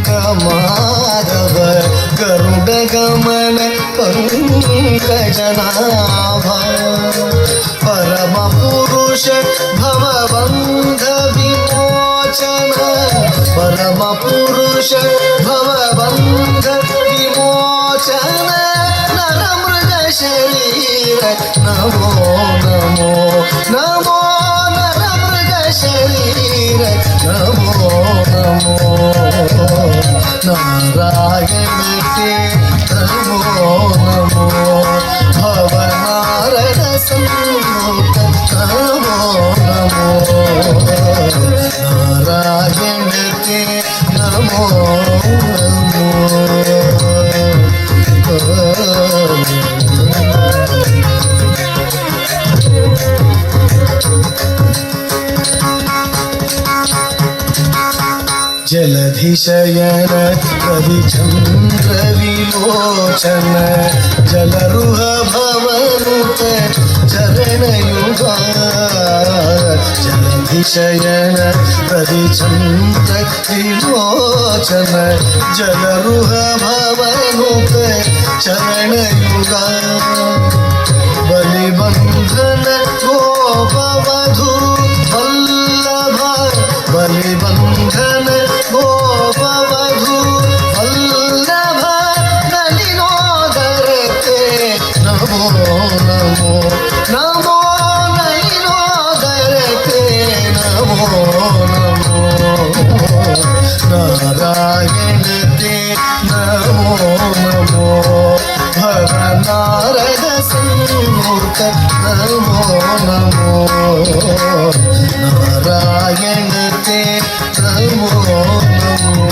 माधव गरुड गमन पंकजनाभ परम पुरुष भवबंध विमोचन परम पुरुष भवबंध विमोचन नरमृग शरीर नमो नमो नमो नरमृग शरीर नमो नमो नारायण के नमो नमो भवनारद सम्मुख नमो नमो नारायण के नमो नमो जलधिशयन रविचंद्र विलोचन जलरुह भवनुत चरणयुगा जलधिशयन रविचंद्र विलोचन जलरुह भवनुत चरणयुगा बलिबंधन गोपवधू वल्लभ बलिबंधन गोपवधू वल्लभ नलिनोदर ते नमो नमो नमो नलिनोदर ते नमो नमो नारायण ते नमो नमो भवनारद सम्मुख नमो नमो नारायण ते नमो नमो